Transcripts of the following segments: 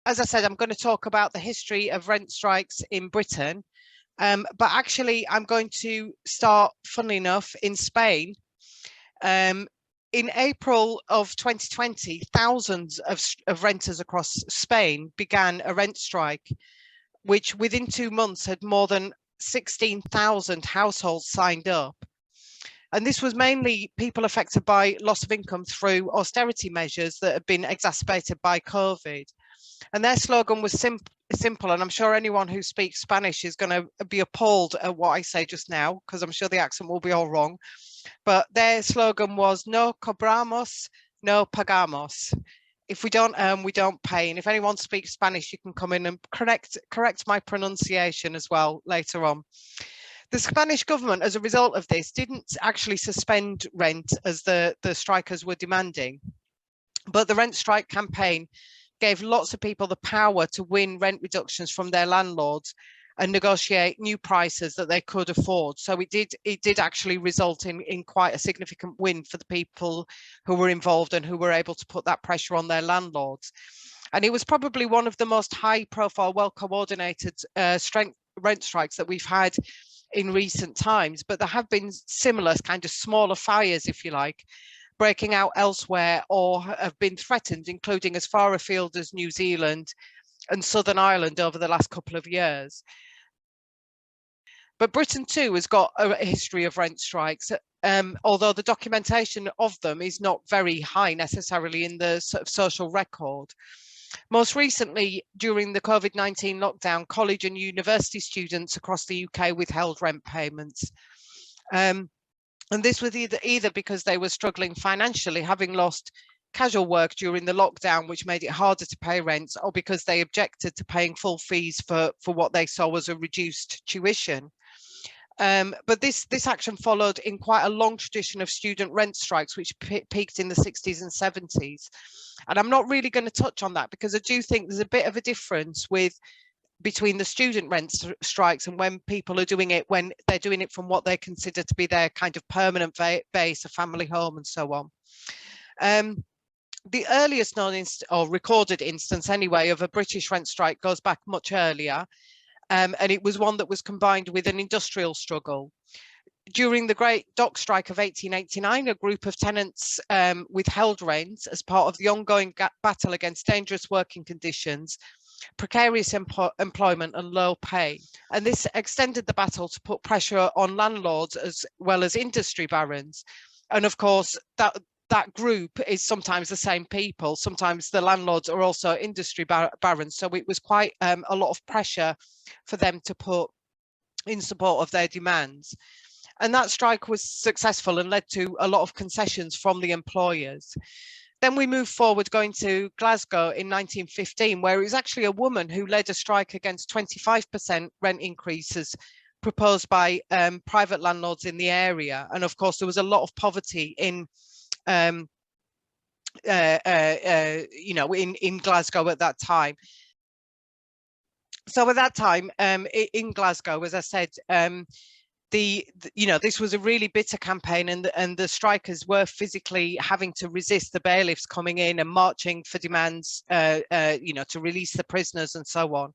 as I said, I'm going to talk about the history of rent strikes in Britain. But actually, I'm going to start, funnily enough, in Spain. In April of 2020, thousands of renters across Spain began a rent strike, which within 2 months had more than 16,000 households signed up. And this was mainly people affected by loss of income through austerity measures that had been exacerbated by COVID. And their slogan was simple, and I'm sure anyone who speaks Spanish is going to be appalled at what I say just now, because I'm sure the accent will be all wrong. But their slogan was "No cobramos, no pagamos." If we don't earn, we don't pay. And if anyone speaks Spanish, you can come in and correct my pronunciation as well later on. The Spanish government, as a result of this, didn't actually suspend rent as the strikers were demanding. But the rent strike campaign gave lots of people the power to win rent reductions from their landlords and negotiate new prices that they could afford. So it did actually result in quite a significant win for the people who were involved and who were able to put that pressure on their landlords. And it was probably one of the most high profile, well coordinated rent strikes that we've had in recent times, but there have been similar kind of smaller fires, if you like, breaking out elsewhere or have been threatened, including as far afield as New Zealand and Southern Ireland over the last couple of years. But Britain too has got a history of rent strikes, although the documentation of them is not very high necessarily in the sort of social record. Most recently, during the COVID-19 lockdown, college and university students across the UK withheld rent payments. And this was either because they were struggling financially, having lost casual work during the lockdown, which made it harder to pay rents, or because they objected to paying full fees for what they saw as a reduced tuition. But this action followed in quite a long tradition of student rent strikes, which peaked in the 60s and 70s. And I'm not really going to touch on that because I do think there's a bit of a difference between the student rent strikes and when people are doing it, when they're doing it from what they consider to be their kind of permanent base, a family home and so on. The earliest known or recorded instance anyway of a British rent strike goes back much earlier. And it was one that was combined with an industrial struggle. During the Great Dock Strike of 1889, a group of tenants withheld rent as part of the ongoing battle against dangerous working conditions, precarious employment and low pay. And this extended the battle to put pressure on landlords as well as industry barons. And of course, that group is sometimes the same people. Sometimes the landlords are also industry barons. So it was quite a lot of pressure for them to put in support of their demands. And that strike was successful and led to a lot of concessions from the employers. Then we move forward going to Glasgow in 1915, where it was actually a woman who led a strike against 25% rent increases proposed by private landlords in the area. And of course, there was a lot of poverty in Glasgow at that time. So at that time in Glasgow, as I said, this was a really bitter campaign, and the strikers were physically having to resist the bailiffs coming in and marching for demands, to release the prisoners and so on.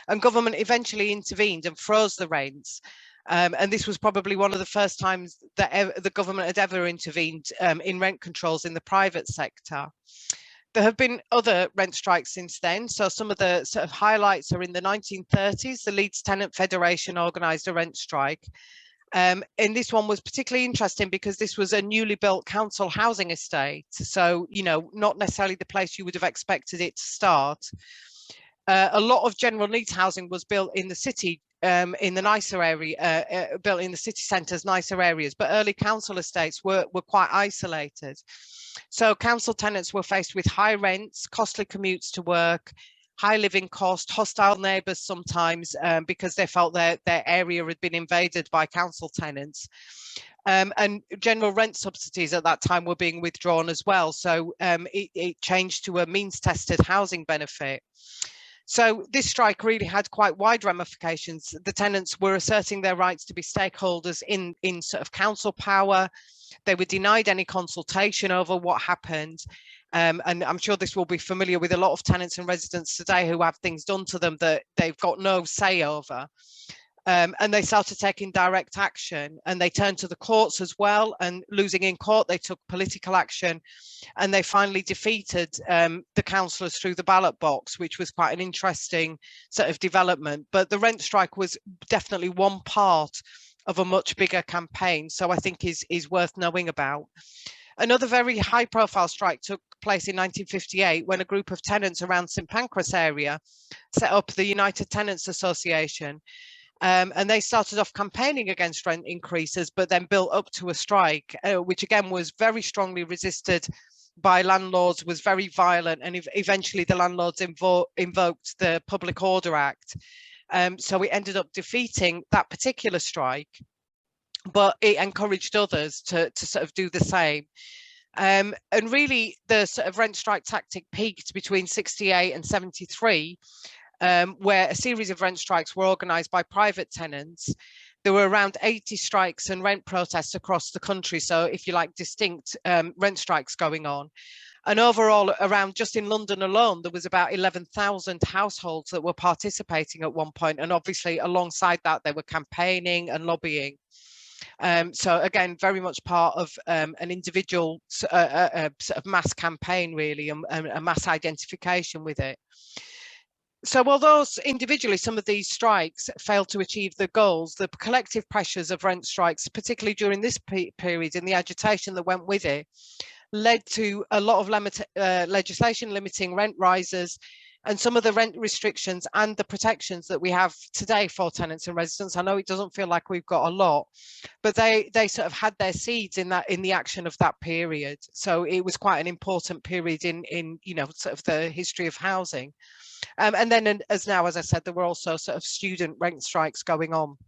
And government eventually intervened and froze the rents. And this was probably one of the first times that the government had ever intervened in rent controls in the private sector. There have been other rent strikes since then. So some of the sort of highlights are in the 1930s, the Leeds Tenant Federation organised a rent strike. And this one was particularly interesting because this was a newly built council housing estate. So, not necessarily the place you would have expected it to start. A lot of general needs housing was built in the city, in the nicer area, built in the city centres, nicer areas, but early council estates were quite isolated. So council tenants were faced with high rents, costly commutes to work, high living cost, hostile neighbours sometimes because they felt their area had been invaded by council tenants. And general rent subsidies at that time were being withdrawn as well. So it changed to a means-tested housing benefit. So this strike really had quite wide ramifications. The tenants were asserting their rights to be stakeholders in sort of council power. They were denied any consultation over what happened. And I'm sure this will be familiar with a lot of tenants and residents today who have things done to them that they've got no say over. And they started taking direct action, and they turned to the courts as well, and losing in court, they took political action, and they finally defeated the councillors through the ballot box, which was quite an interesting sort of development. But the rent strike was definitely one part of a much bigger campaign, so I think is worth knowing about. Another very high profile strike took place in 1958 when a group of tenants around St Pancras area set up the United Tenants Association. And they started off campaigning against rent increases, but then built up to a strike, which again was very strongly resisted by landlords, was very violent, and eventually the landlords invoked the Public Order Act. So it ended up defeating that particular strike, but it encouraged others to sort of do the same. And really the sort of rent strike tactic peaked between 68 and 73, where a series of rent strikes were organised by private tenants. There were around 80 strikes and rent protests across the country. So if you like, distinct rent strikes going on. And overall, around just in London alone, there was about 11,000 households that were participating at one point. And obviously alongside that, they were campaigning and lobbying. So again, very much part of an individual sort of mass campaign, really, and a mass identification with it. So although individually some of these strikes failed to achieve the goals, the collective pressures of rent strikes, particularly during this period and the agitation that went with it, led to a lot of legislation limiting rent rises, and some of the rent restrictions and the protections that we have today for tenants and residents. I know it doesn't feel like we've got a lot, but they sort of had their seeds in the action of that period. So it was quite an important period in you know, sort of the history of housing. And then as I said, there were also sort of student rent strikes going on.